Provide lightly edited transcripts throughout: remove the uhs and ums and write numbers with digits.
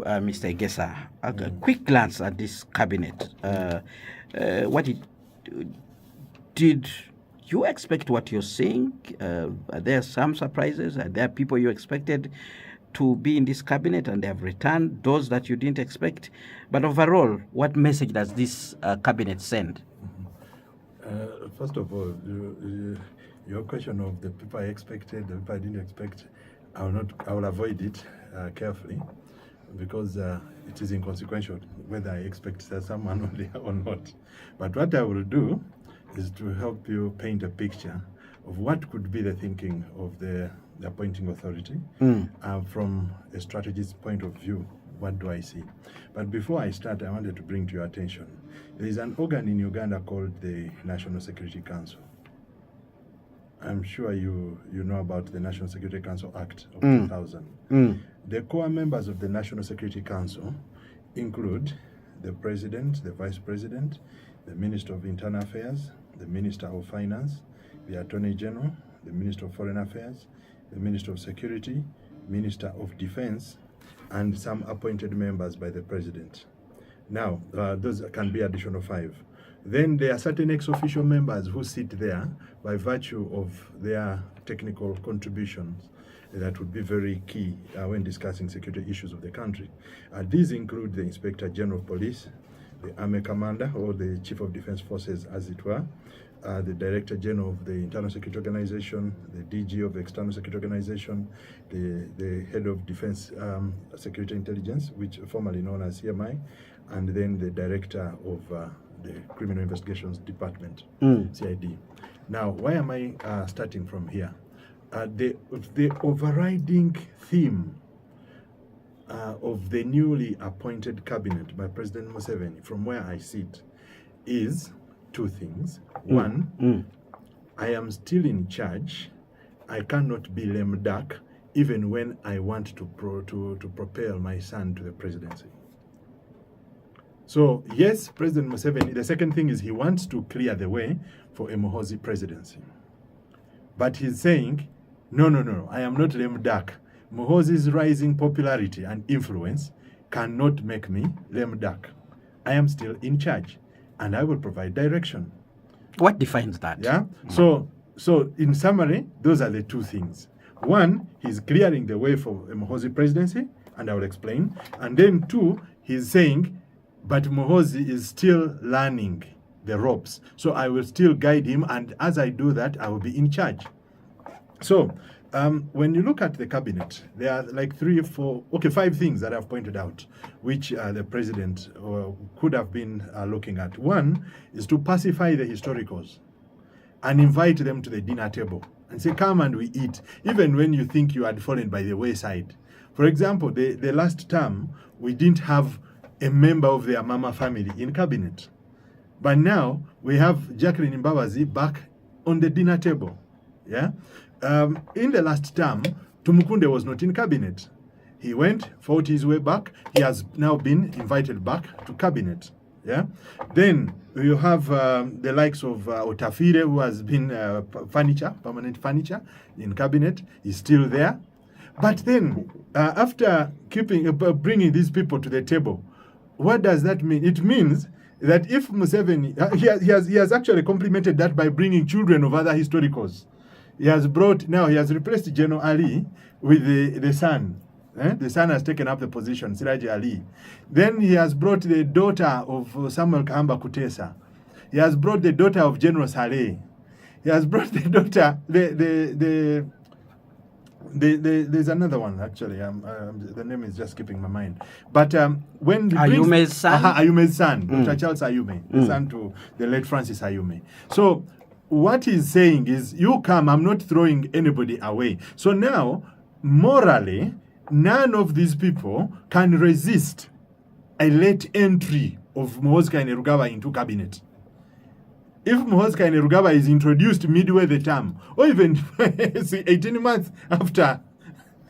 Mr. Egesa. A quick glance at this cabinet. Did you expect what you're seeing? Are there some surprises? Are there people you expected to be in this cabinet and they have returned, those that you didn't expect? But overall, what message does this cabinet send? First of all, your question of the people I expected, the people I didn't expect, I will avoid it carefully, because it is inconsequential whether I expect someone only or not. But what I will do is to help you paint a picture of what could be the thinking of the appointing authority from a strategist point of view. What do I see? But before I start, I wanted to bring to your attention, there is an organ in Uganda called the National Security Council. I'm sure you know about the National Security Council Act of 2000. The core members of the National Security Council include the President, the Vice President, the Minister of Internal Affairs, the Minister of Finance, the Attorney General, the Minister of Foreign Affairs, the Minister of Security, Minister of Defense, and some appointed members by the President. Now, those can be additional 5. Then there are certain ex-official members who sit there by virtue of their technical contributions that would be very key when discussing security issues of the country. These include the Inspector General of Police, the Army Commander, or the Chief of Defense Forces, as it were, the Director General of the Internal Security Organization, the DG of the External Security Organization, the Head of Defense Security Intelligence, which formerly known as CMI, and then the Director of the Criminal Investigations Department, CID. Now, why am I starting from here? The overriding theme of the newly appointed cabinet by President Museveni, from where I sit, is 2 things. One, I am still in charge. I cannot be lame duck even when I want to propel my son to the presidency. So yes, President Museveni, the second thing is he wants to clear the way for a Muhoozi presidency. But he's saying, no, I am not lame duck. Muhoozi's rising popularity and influence cannot make me lame duck. I am still in charge, and I will provide direction. What defines that? Yeah. So in summary, those are the 2 things. One, he's clearing the way for a Muhoozi presidency, and I will explain. And then 2, he's saying, but Muhoozi is still learning the ropes. So I will still guide him, and as I do that, I will be in charge. So when you look at the cabinet, there are like 3 or 4, 5 things that I've pointed out, which the president could have been looking at. One is to pacify the historicals and invite them to the dinner table and say, come and we eat, even when you think you had fallen by the wayside. For example, the last term, we didn't have a member of the Amama family in cabinet. But now we have Jacqueline Mbabazi back on the dinner table. Yeah. In the last term, Tumukunde was not in cabinet. He fought his way back. He has now been invited back to cabinet. Yeah. Then you have the likes of Otafire, who has been permanent furniture in cabinet. He's still there. But then after bringing these people to the table, what does that mean? It means that if Museveni, he has actually complemented that by bringing children of other historicals. He has replaced General Ali with the son. The son has taken up the position, Siraji Ali. Then he has brought the daughter of Samuel Kahamba Kutesa. He has brought the daughter of General Saleh. He has brought the daughter, there's another one actually. The name is just skipping my mind. But when Ayume's son, Ayume's son, Dr. Charles Ayume, the son to the late Francis Ayume. So what he's saying is, you come, I'm not throwing anybody away. So now, morally, none of these people can resist a late entry of Muhoozi Kainerugaba into cabinet. If Muhoozi Kainerugaba is introduced midway the term, or even 18 months after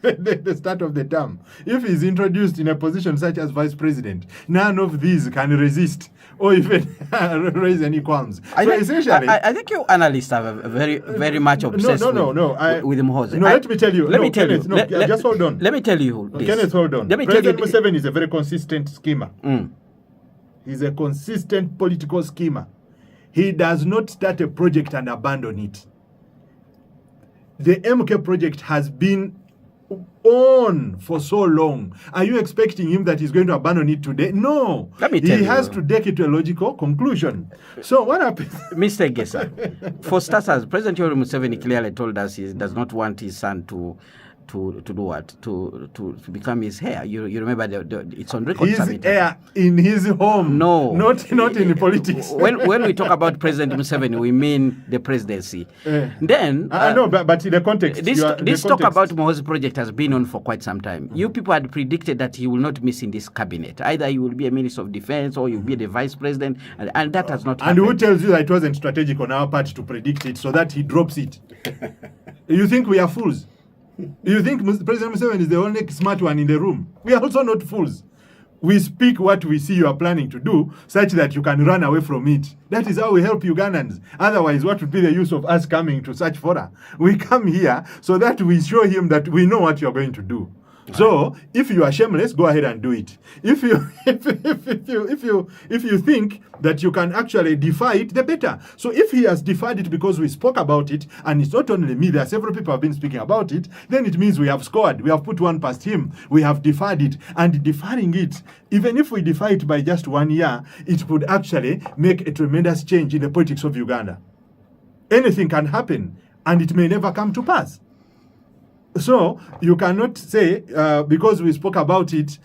the start of the term. If he's introduced in a position such as vice president, none of these can resist or even raise any qualms. I think you analysts are very much obsessed with Muhoozi. No, let me tell you. Just hold on. Let me tell you this. Kenneth, hold on. President Museveni is a very consistent schemer. He's a consistent political schemer. He does not start a project and abandon it. The MK project has been on for so long. Are you expecting him that he's going to abandon it today? No. He has to take it to a logical conclusion. So what happens? Mr. Egesa, for starters, President Yoweri Museveni clearly told us he does not want his son to do what? To become his heir. You remember it's on record. His heir in his home. No. Not in politics. When we talk about President Museveni, we mean the presidency. Then no, but in the context. This talk about Muhoozi project has been on for quite some time. You people had predicted that he will not miss in this cabinet. Either he will be a Minister of Defense or he will be the Vice President, and that has not happened. And who tells you that it wasn't strategic on our part to predict it so that he drops it? You think we are fools? You think President Museveni is the only smart one in the room? We are also not fools. We speak what we see you are planning to do, such that you can run away from it. That is how we help Ugandans. Otherwise, what would be the use of us coming to such fora? We come here so that we show him that we know what you are going to do. So, if you are shameless, go ahead and do it. If you think that you can actually defy it, the better. So, if he has defied it because we spoke about it, and it's not only me, there are several people who have been speaking about it, then it means we have scored. We have put one past him. We have defied it. And defining it, even if we defy it by just 1 year, it would actually make a tremendous change in the politics of Uganda. Anything can happen, and it may never come to pass. So you cannot say because we spoke about it,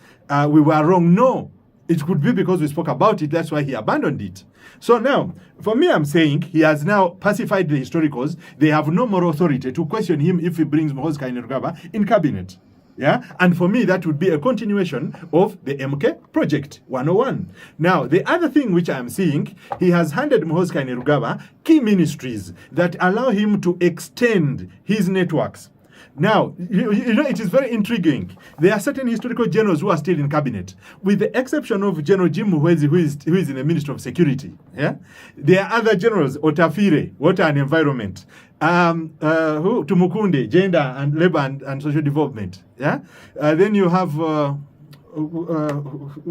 we were wrong. No, it could be because we spoke about it. That's why he abandoned it. So now, for me, I'm saying he has now pacified the historicals. They have no moral authority to question him if he brings Muhoozi Kainerugaba in cabinet. Yeah, and for me, that would be a continuation of the MK project 101. Now, the other thing which I'm seeing, he has handed Muhoozi Kainerugaba key ministries that allow him to extend his networks. Now, you know, it is very intriguing. There are certain historical generals who are still in cabinet, with the exception of General Jim Muhwezi, who is in the Ministry of Security. Yeah, there are other generals: Otafire, Water and Environment, Tumukunde, Gender and Labor and Social Development. Yeah, then you have. Who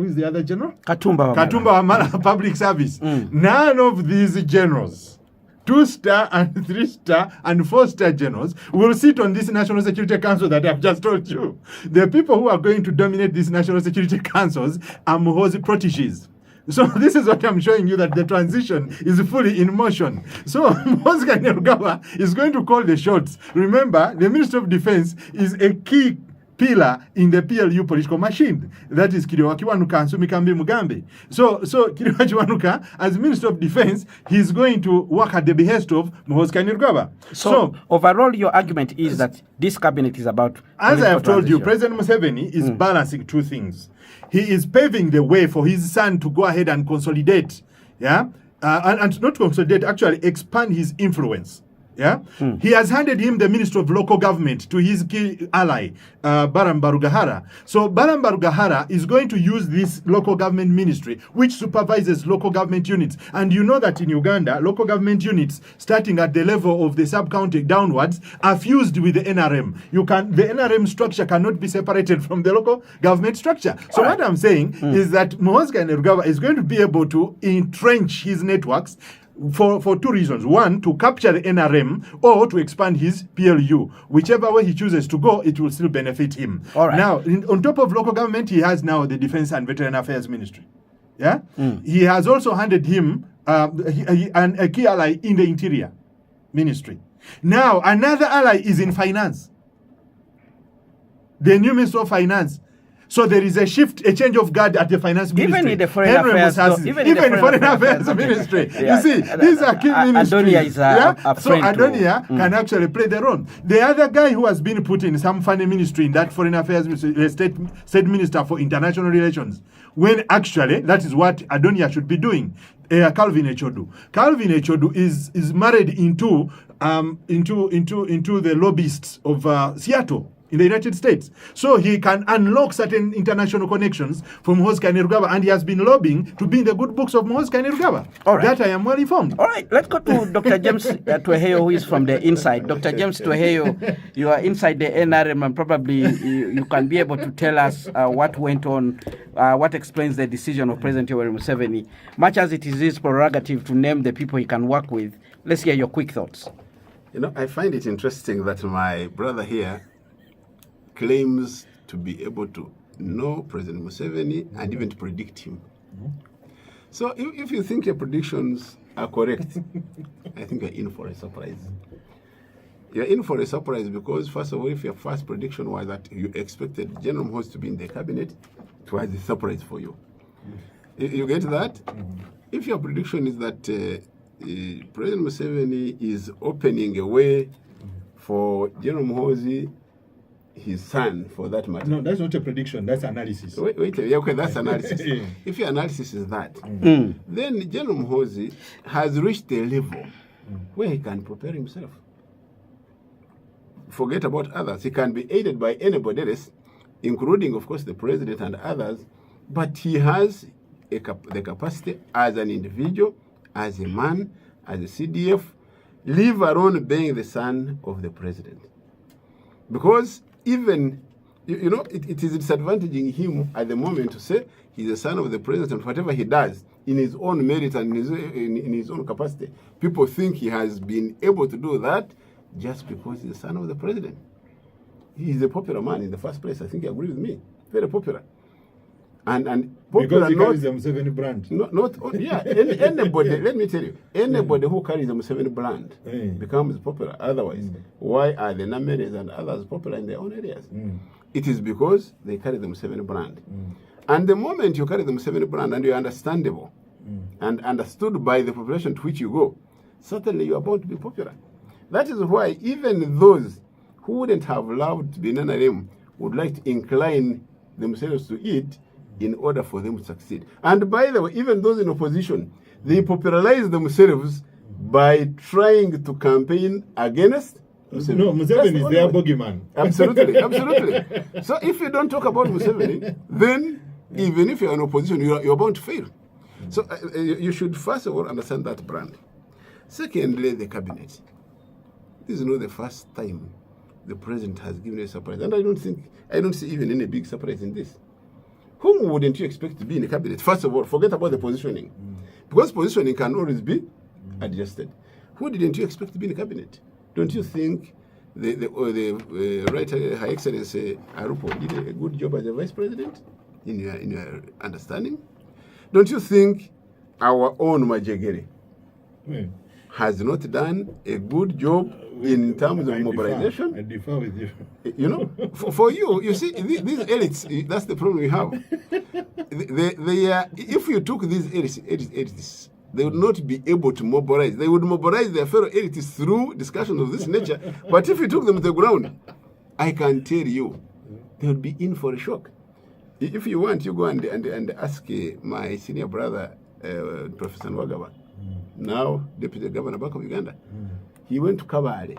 is the other general? Katumba Wamala, Public Service. None of these generals, 2-star and 3-star and 4-star generals, will sit on this National Security Council that I've just told you. The people who are going to dominate these National Security Councils are Muhoozi proteges. So this is what I'm showing you, that the transition is fully in motion. So Muhoozi Kainerugaba is going to call the shots. Remember, the Minister of Defense is a key pillar in the PLU political machine. That is Kiriwa Kiwanuka and Sumikambi Mugambe. So Kiriwa Kiwanuka, as Minister of Defense, he's going to work at the behest of Muhoozi Kainerugaba. So overall, your argument is that this cabinet is about... As I have told you, President Museveni is balancing two things. He is paving the way for his son to go ahead and consolidate, and not consolidate, actually expand his influence. Yeah, he has handed him the Ministry of Local Government to his key ally, Baram Barugahara. So Baram Barugahara is going to use this local government ministry, which supervises local government units. And you know that in Uganda, local government units, starting at the level of the sub-county downwards, are fused with the NRM. The NRM structure cannot be separated from the local government structure. So what I'm saying is that Muhoozi Kainerugaba is going to be able to entrench his networks for two reasons. One, to capture the NRM, or to expand his PLU. Whichever way he chooses to go, it will still benefit him. All right. Now, on top of local government, he has now the Defense and Veteran Affairs Ministry. Yeah? He has also handed him a key ally in the Interior Ministry. Now, another ally is in Finance. The new Minister of Finance. So there is a shift, a change of guard at the Finance Ministry. Even in the Foreign Affairs, even Foreign Affairs Ministry. Yeah. You see, these are key ministries. Adonia is a So Adonia can actually play the role. The other guy who has been put in some funny ministry in that Foreign Affairs Ministry, the State Minister for International Relations, when actually that is what Adonia should be doing. Calvin Echodu. Calvin Echodu is married into the lobbyists of Seattle. in the United States. So he can unlock certain international connections from Mohozi Kainerugaba, and he has been lobbying to be in the good books of Mohozi Kainerugaba. All right. That I am well informed. All right, let's go to Dr. James Tweheyo, who is from the inside. Dr. James Tweheyo, you are inside the NRM, and probably you can be able to tell us what went on, what explains the decision of President Yoweri Museveni. Much as it is his prerogative to name the people he can work with, let's hear your quick thoughts. You know, I find it interesting that my brother here claims to be able to know President Museveni and even to predict him. So if you think your predictions are correct, I think you're in for a surprise. You're in for a surprise because, first of all, if your first prediction was that you expected General Muhoozi to be in the cabinet, it was a surprise for you. You get that? If your prediction is that President Museveni is opening a way for General Muhoozi, his son, for that matter. No, that's not a prediction. That's analysis. Wait, yeah, okay, that's analysis. Yeah. If your analysis is that, then General Muhoozi has reached a level where he can prepare himself. Forget about others. He can be aided by anybody else, including, of course, the president and others, but he has the capacity as an individual, as a man, as a CDF, leave alone being the son of the president. Because even, you know, it is disadvantaging him at the moment to say he's the son of the president, and whatever he does in his own merit and in his own capacity, people think he has been able to do that just because he's the son of the president. He's a popular man in the first place. I think you agree with me. Very popular. And popular, because he carries the Museveni brand. Anybody, let me tell you, anybody who carries the Museveni brand becomes popular. Otherwise, why are the Nameres and others popular in their own areas? It is because they carry the Museveni brand. And the moment you carry the Museveni brand and you're understandable and understood by the population to which you go, certainly you are bound to be popular. That is why even those who wouldn't have loved to be in NRM would like to incline themselves to it in order for them to succeed. And by the way, even those in opposition, they popularize themselves by trying to campaign against Museveni. No, Museveni is their bogeyman. Absolutely, absolutely. So if you don't talk about Museveni, then even if you're in opposition, you're bound to fail. So you should first of all understand that brand. Secondly, the cabinet. This is not the first time the president has given a surprise. And I don't see even any big surprise in this. Whom wouldn't you expect to be in the cabinet? First of all, forget about the positioning. Because positioning can always be adjusted. Who didn't you expect to be in the cabinet? Don't you think the Right High Excellency Arupo did a good job as a vice president in your understanding? Don't you think our own Majegere has not done a good job in terms of mobilization? I differ with you. You know, for you, you see, these elites, that's the problem we have. If you took these elites, they would not be able to mobilize. They would mobilize their fellow elites through discussions of this nature. But if you took them to the ground, I can tell you, they would be in for a shock. If you want, you go and ask my senior brother, Professor Nwagaba, now Deputy Governor back of Uganda. He went to Kabale.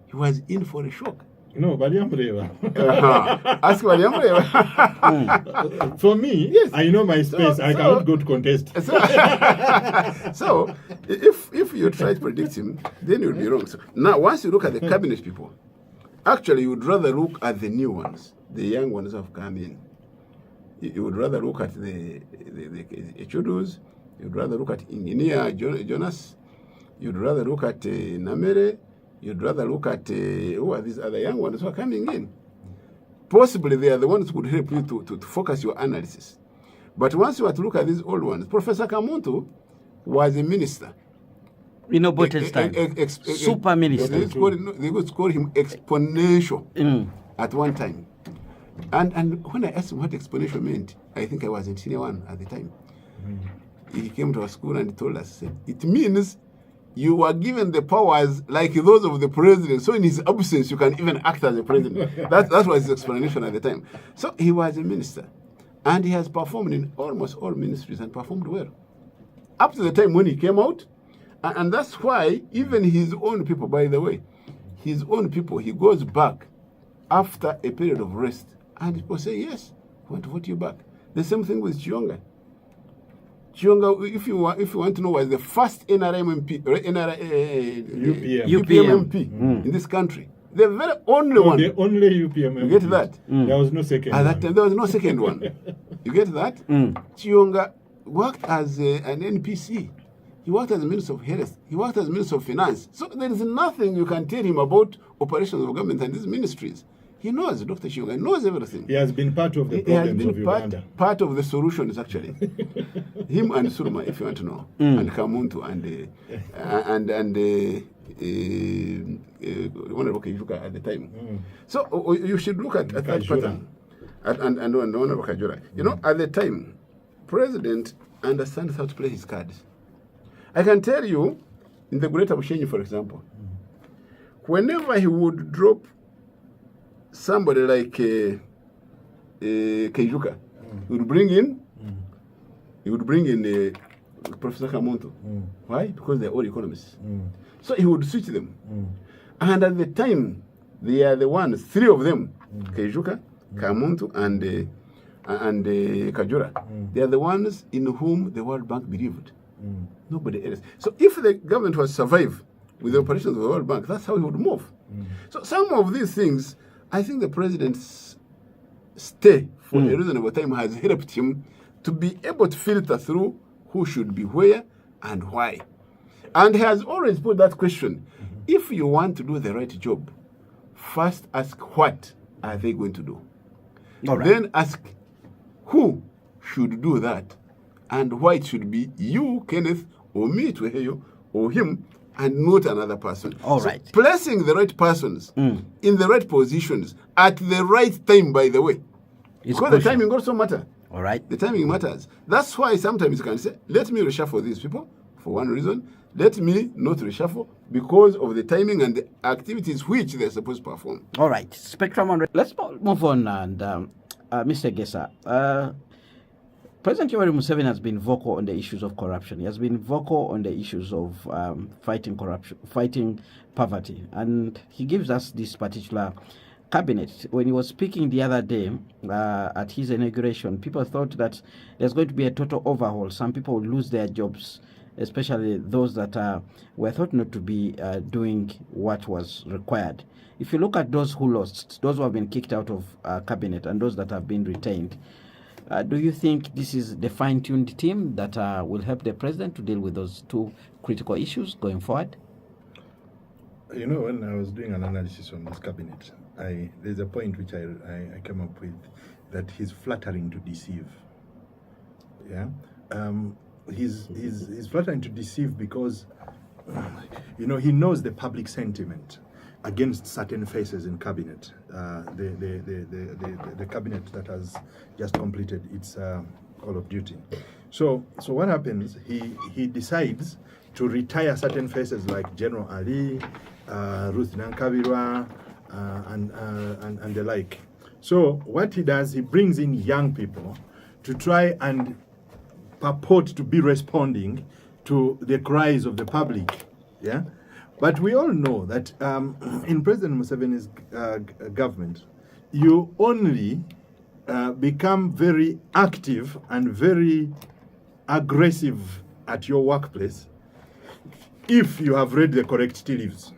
He was in for a shock. No, Baliamreva. Ask Baliamreva. For me, yes. I know my space. I cannot go to contest. So if you try to predict him, then you'll be wrong. So, now, once you look at the cabinet people, actually you would rather look at the new ones, the young ones who have come in. You would rather look at the Chudus. You'd rather look at Engineer Jonas. You'd rather look at Namere. You'd rather look at who are these other young ones who are coming in. Possibly they are the ones who would help you to focus your analysis. But once you were to look at these old ones, Professor Kamuntu was a minister. You know, Bote's time. Super minister. They would call him exponential at one time. And when I asked him what exponential meant, I think I was in senior one at the time. He came to our school and he told us, it means you were given the powers like those of the president. So in his absence, you can even act as a president. That was his explanation at the time. So he was a minister. And he has performed in almost all ministries and performed well. Up to the time when he came out. And that's why even his own people, by the way, his own people, he goes back after a period of rest, and people say, yes, we want to vote you back. The same thing with Chionga. Chionga, if you want to know, was the first NRM MP, UPM MP in this country. The very only one. The only UPM MP. You get that? There was no second At that time, there was no second one. You get that? Chionga worked as an NPC. He worked as a Minister of Health. He worked as Minister of Finance. So there is nothing you can tell him about operations of government and these ministries. He knows, Dr. Chionga, he knows everything. He has been part of the problems of Uganda. Part of the solutions, actually. Him and Suruma, if you want to know, and Kamuntu and Honorable Kijuka at the time. So you should look at that pattern. And Honorable Kajura. You know, at the time, President understands how to play his cards. I can tell you, in the Greater Bushenyi, for example, whenever he would drop somebody like Keijuka, he would bring in Professor Kamuntu. Why? Because they're all economists. So he would switch them. And at the time, they are the ones, three of them, Keijuka, Kamuntu, and Kajura. They are the ones in whom the World Bank believed. Nobody else. So if the government was survive with the operations of the World Bank, that's how he would move. So some of these things, I think the president's stay for a reasonable time has helped him to be able to filter through who should be where and why. And he has always put that question. If you want to do the right job, first ask what are they going to do? Then ask who should do that and why it should be you, Kenneth, or me, Tweheyo, or him, and not another person. All right. Placing the right persons in the right positions at the right time, by the way. Because the timing also matters. All right. The timing matters. That's why sometimes you can say, let me reshuffle these people for one reason. Let me not reshuffle because of the timing and the activities which they're supposed to perform. All right. Spectrum on. Let's move on. And Mr. Egesa, President Yoweri Museveni has been vocal on the issues of corruption. He has been vocal on the issues of fighting corruption, fighting poverty. And he gives us this particular cabinet. When he was speaking the other day at his inauguration, people thought that there's going to be a total overhaul. Some people would lose their jobs, especially those that were thought not to be doing what was required. If you look at those who lost, those who have been kicked out of cabinet and those that have been retained, do you think this is the fine-tuned team that will help the president to deal with those two critical issues going forward? You know, when I was doing an analysis on this cabinet, there's a point which I came up with, that he's flattering to deceive. Yeah, he's flattering to deceive because, you know, he knows the public sentiment against certain faces in cabinet. The cabinet that has just completed its Call of Duty. So what happens? He decides to retire certain faces like General Ali, Ruth Nankabirwa, and the like. So what he does, he brings in young people to try and purport to be responding to the cries of the public. Yeah. But we all know that in President Museveni's government, you only become very active and very aggressive at your workplace if you have read the correct tea leaves.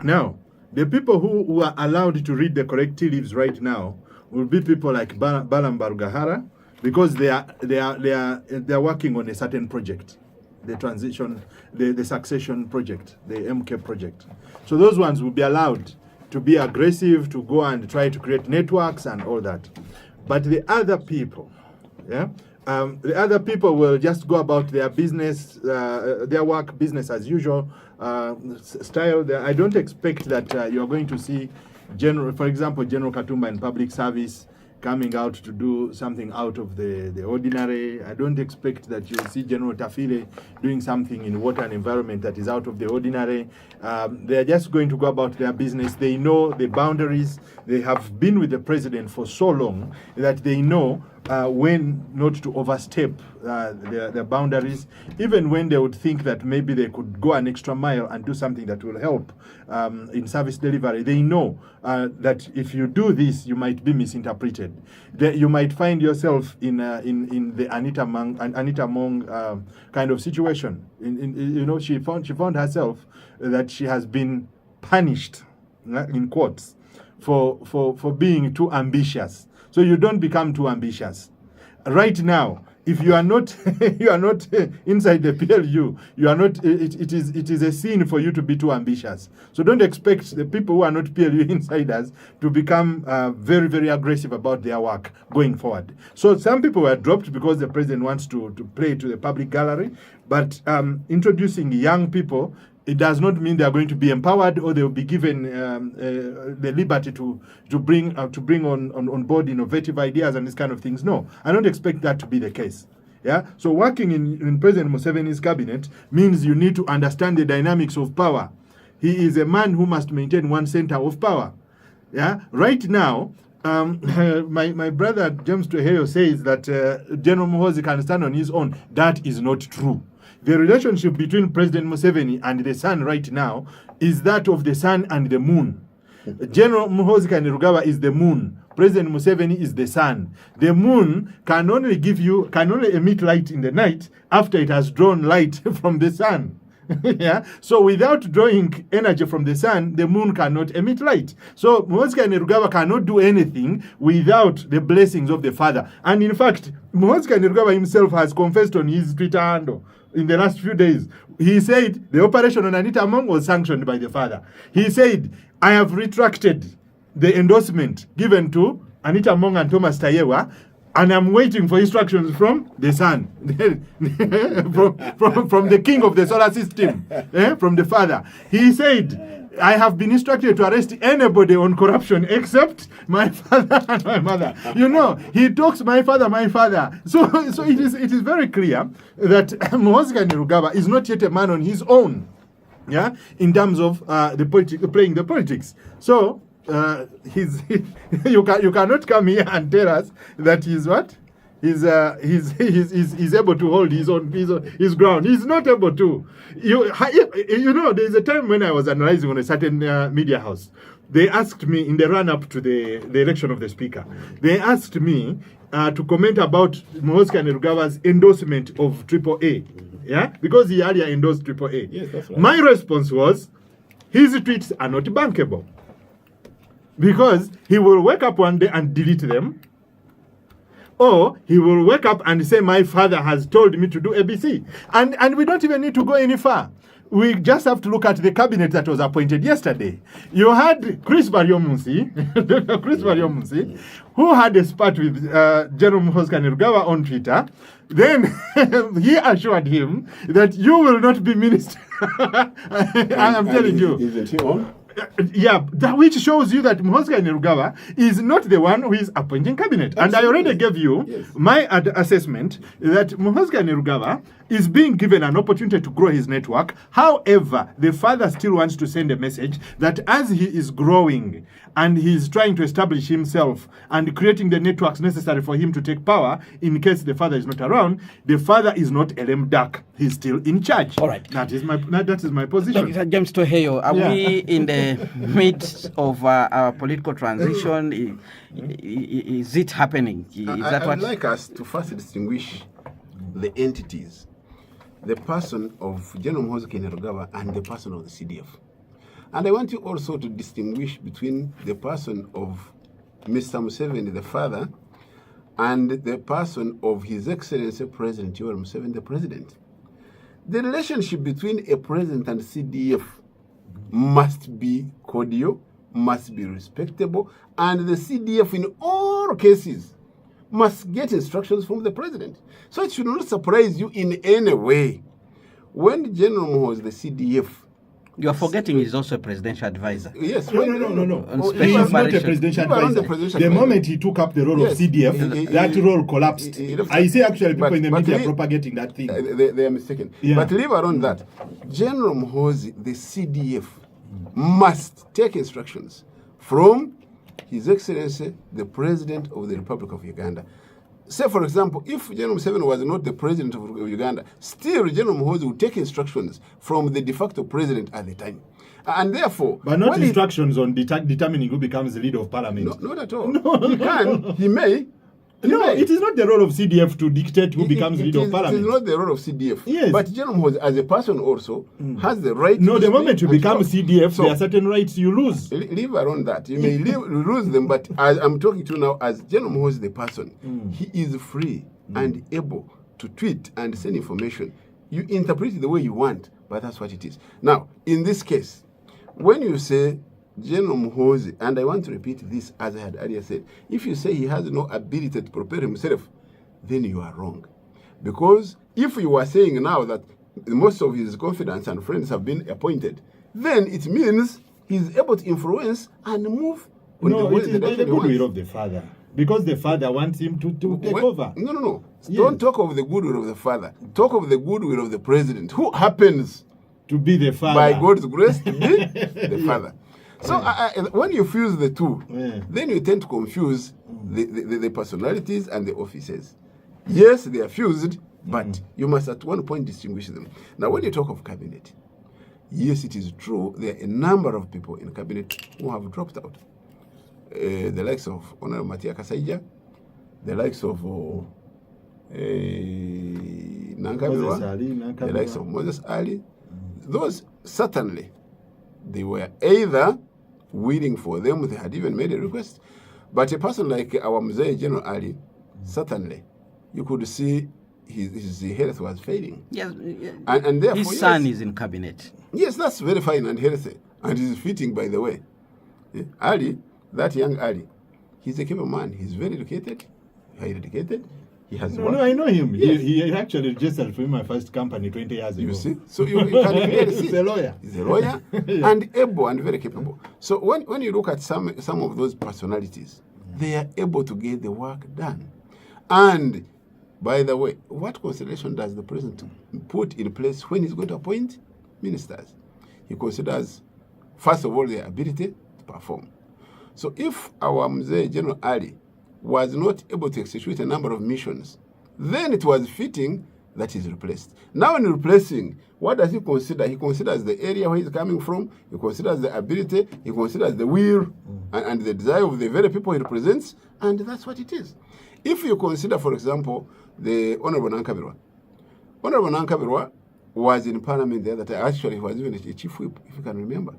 Now, the people who are allowed to read the correct tea leaves right now will be people like Balam Barugahara, because they are working on a certain project. The succession project, the MK project. So those ones will be allowed to be aggressive, to go and try to create networks and all that. But the other people, the other people will just go about their business, their work, business as usual style. I don't expect that you're going to see, for example, General Katumba in public service coming out to do something out of the ordinary. I don't expect that you'll see General Tafile doing something in water and environment that is out of the ordinary. They're just going to go about their business. They know the boundaries. They have been with the president for so long that they know when not to overstep their boundaries, even when they would think that maybe they could go an extra mile and do something that will help in service delivery. They know that if you do this, you might be misinterpreted. You might find yourself in the Anita Mong kind of situation. She found herself that she has been punished, in quotes, for being too ambitious. So you don't become too ambitious. Right now, if you are not inside the PLU, you are not. It is a sin for you to be too ambitious. So don't expect the people who are not PLU insiders to become very, very aggressive about their work going forward. So some people were dropped because the president wants to play to the public gallery. But introducing young people, it does not mean they are going to be empowered or they will be given the liberty to bring on board innovative ideas and these kind of things. No, I don't expect that to be the case. Yeah. So working in President Museveni's cabinet means you need to understand the dynamics of power. He is a man who must maintain one center of power. Yeah. Right now, my brother James Tweheyo says that General Muhoozi can stand on his own. That is not true. The relationship between President Museveni and the sun right now is that of the sun and the moon. General Muhoozi Kainerugaba is the moon. President Museveni is the sun. The moon can only emit light in the night after it has drawn light from the sun. Yeah. So without drawing energy from the sun, the moon cannot emit light. So Muhoozi Kainerugaba cannot do anything without the blessings of the Father. And in fact, Muhoozi Kainerugaba himself has confessed on his Twitter handle in the last few days. He said the operation on Anita Mong was sanctioned by the Father. He said, I have retracted the endorsement given to Anita Mong and Thomas Tayewa, and I'm waiting for instructions from the sun, from the king of the solar system, from the Father. He said, I have been instructed to arrest anybody on corruption except my father and my mother. He talks my father. So it is very clear that Muhoozi Kainerugaba is not yet a man on his own, yeah, in terms of playing the politics. So you cannot come here and tell us that he's what? He's able to hold his ground. He's not able to. There's a time when I was analyzing on a certain media house. They asked me in the run-up to the election of the speaker. They asked me to comment about Muhoozi Kainerugaba's endorsement of AAA. Yeah, because he earlier endorsed AAA. Yes, that's right. My response was, his tweets are not bankable. Because he will wake up one day and delete them. Or he will wake up and say, my father has told me to do ABC. And we don't even need to go any far. We just have to look at the cabinet that was appointed yesterday. You had Chris Baryomunsi, who had a spat with General Muhoozi Kainerugaba on Twitter. Then he assured him that you will not be minister. I'm telling you. Isn't he on? Yeah, which shows you that Muhoozi Kainerugaba is not the one who is appointing cabinet. Absolutely. And I already gave you my assessment that Muhoozi Kainerugaba is being given an opportunity to grow his network. However, the father still wants to send a message that as he is growing and he's trying to establish himself and creating the networks necessary for him to take power in case the father is not around, the father is not a lame duck. He's still in charge. All right. That is my position. Dr. James Tweheyo, are we in the midst of our political transition? Is it happening? I'd like us to first distinguish the entities, the person of General Muhoozi Kainerugaba and the person of the CDF. And I want you also to distinguish between the person of Mr. Museveni, the father, and the person of His Excellency President Yoweri Museveni, the president. The relationship between a president and CDF must be cordial, must be respectable, and the CDF in all cases must get instructions from the president. So it should not surprise you in any way. When General Muhoozi, the CDF, you are forgetting he's also a presidential advisor. Yes. No. He is not a presidential advisor. The moment he took up the role of CDF, that role collapsed. I see actually people in the media propagating that thing. They are mistaken. Yeah. But leave alone that. General Muhoozi, the CDF, must take instructions from His Excellency, the President of the Republic of Uganda. say, for example, if General Museveni was not the president of Uganda, still General Muhoozi would take instructions from the de facto president at the time. And therefore... But not instructions on determining who becomes the leader of parliament. No, not at all. No. He can, he may. It is not the role of CDF to dictate who becomes leader of parliament. It is not the role of CDF. Yes. But General Muhoozi, as a person also, has the right No, to the moment you become CDF, so, there are certain rights you lose. Leave around that. You may lose them, but as I'm talking to you now, as General Muhoozi, the person, he is free and able to tweet and send information. You interpret it the way you want, but that's what it is. Now, in this case, when you say General Muhoozi, and I want to repeat this as I had earlier said, if you say he has no ability to prepare himself, then you are wrong. Because if you are saying now that most of his confidants and friends have been appointed, then it means he's able to influence and move on the way it is by the goodwill of the father. Because the father wants him to take over. No. Yes. Don't talk of the goodwill of the father. Talk of the goodwill of the president, who happens to be the father. By God's grace, to be the father. So when you fuse the two, then you tend to confuse the personalities and the offices. Yes, they are fused, but you must at one point distinguish them. Now, when you talk of cabinet, yes, it is true, there are a number of people in cabinet who have dropped out. The likes of Honorable Matia Kasaija, the likes of Nankabirwa, the likes of Moses Ali. Those certainly, they were either waiting for them, they had even made a request. But a person like our Mzee General Ali, certainly, you could see his health was failing. Yes, and therefore, his son is in cabinet. Yes, that's very fine and healthy, and he's fitting, by the way. Ali, that young Ali, he's a capable man. He's very educated, highly educated. He has No, I know him. Yes. He actually registered for my first company 20 years ago. You see? So you can clearly see. He's a lawyer. He's a lawyer and able and very capable. So when you look at some of those personalities, they are able to get the work done. And, by the way, what consideration does the president put in place when he's going to appoint ministers? He considers, first of all, their ability to perform. So if our Mzee General Ali was not able to execute a number of missions, then it was fitting that he's replaced. Now in replacing, what does he consider? He considers the area where he's coming from, he considers the ability, he considers the will and the desire of the very people he represents, and that's what it is. If you consider, for example, the Honorable Nankabirwa. Honorable Nankabirwa was in Parliament the other time. Actually, he was even a chief whip, if you can remember.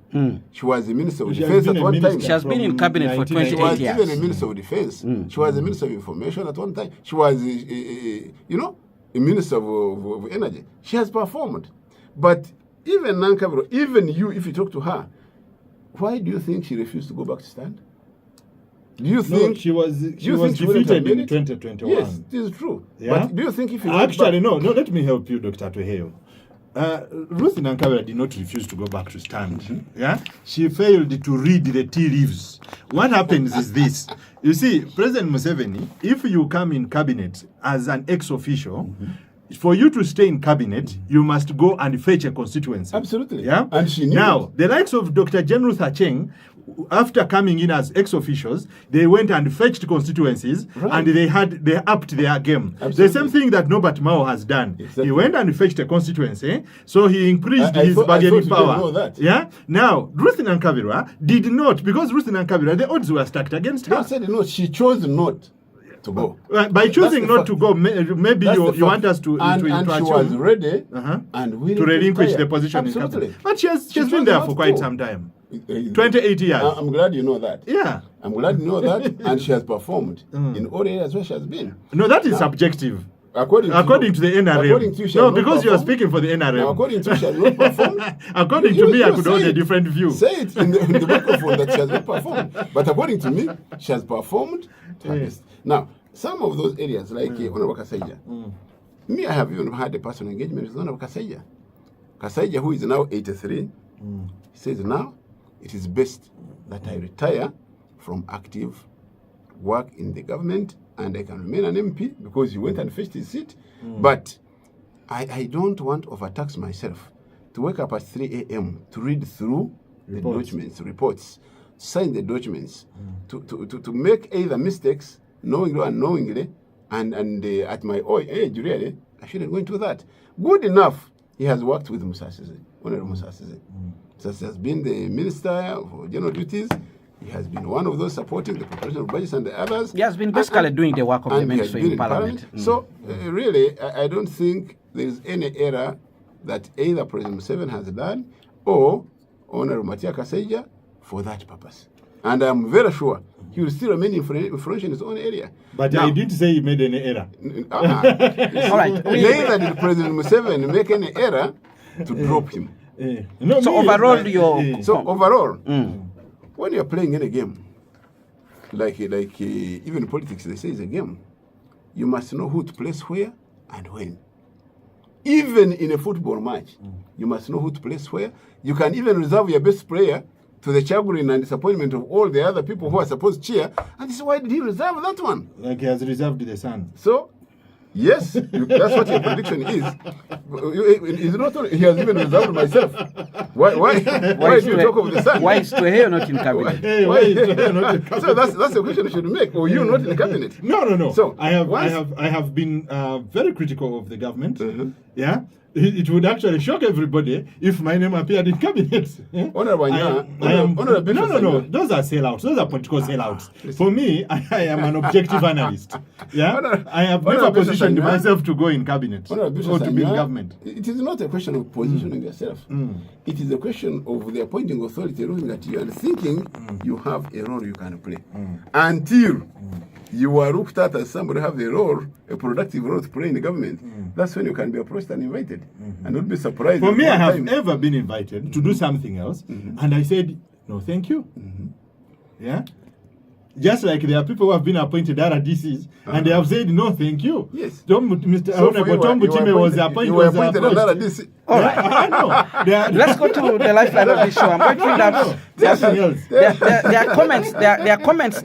She was the Minister of Defense at one time. She has been in cabinet for 28 years. She was even a Minister of Defense. She was a Minister of Information at one time. She was, a Minister of Energy. She has performed. But even Nankabirwa, even you, if you talk to her, why do you think she refused to go back to stand? Do you think she was defeated in 2021? Yes, it is true. Yeah? But do you think if you actually no, let me help you, Dr. Tuheo. Ruth Nankabirwa did not refuse to go back to stand. Yeah, she failed to read the tea leaves. What happens is this: you see, President Museveni, if you come in cabinet as an ex-official, for you to stay in cabinet, you must go and fetch a constituency. Absolutely. Yeah. And she knew now, the likes of Dr. General Thacheng, after coming in as ex-officials, they went and fetched constituencies, and they upped their game. Absolutely. The same thing that Norbert Mao has done. Exactly. He went and fetched a constituency, so he increased his bargaining power. Yeah. Now, Ruth Nankabirwa did not, because Ruth Nankabirwa, the odds were stacked against her. They said no, she chose not to go. By choosing not to go, maybe you want us to and she was ready and willing to relinquish the position in cabinet. But she has been there for quite some time. 28 years. I'm glad you know that. Yeah. I'm glad you know that. And she has performed in all areas where she has been. No, that is subjective. According to the NRM. According to you, no, because you are speaking for the NRM. Now, according to you, she has not performed. According to me, I could hold a different view. Say it in the microphone that she has not performed. But according to me, she has performed to her best. Now, some of those areas, like Honorable Kasaija, me, I have even had a personal engagement with Honorable Kasaija. Kasaija, who is now 83, he says now it is best that I retire from active work in the government and I can remain an MP because he went and fetched his seat. But I don't want to overtax myself to wake up at 3 a.m. to read through the documents, reports, sign the documents, to make either mistakes, knowingly or unknowingly, And at my age, really, I shouldn't go into that. Good enough, he has worked with Musa Sese, Honorable Musa Sese. Sese has been the Minister for General Duties. He has been one of those supporting the preparation of budgets and the others. He has been basically doing the work of the ministry in Parliament. So, really, I don't think there is any error that either President Museveni has done or Honorable Matia Kasaija for that purpose. And I'm very sure he will still remain influential in his own area. But now, I didn't say he made any error. All right. Neither did President Museveni make any error to drop him. No, So overall, So overall, when you're playing in a game, like even politics, they say it's a game, you must know who to place where and when. Even in a football match, you must know who to place where. You can even reserve your best player to the chagrin and disappointment of all the other people who are supposed to cheer. And this is why did he reserve that one? Like he has reserved the sun. So, yes, that's what your prediction is. It's not only, he has even reserved myself. Why do you talk of the sun? Why is Tuheyo not in cabinet? So that's the question you should make. Or you not in the cabinet? No. So I have been very critical of the government. Yeah. It would actually shock everybody if my name appeared in cabinet. Honorable No. Those are sellouts. Those are political sellouts. For me, I am an objective analyst. Yeah, I have never positioned myself to go in cabinet or to be in government. It is not a question of positioning yourself. It is a question of the appointing authority looking at you and thinking you have a role you can play. Until you are looked at as somebody who have a role, a productive role to play in the government. That's when you can be approached and invited. And not be surprised. For me, I have ever been invited to do something else, and I said, no, thank you. Yeah? Just like there are people who have been appointed RDCs, and they have said, no, thank you. Yes. Mr. Tom Butime was appointed. You were appointed an RDC. All right. I know. Let's go to the lifeline of this show. I'm going to read out. There are comments. There are comments.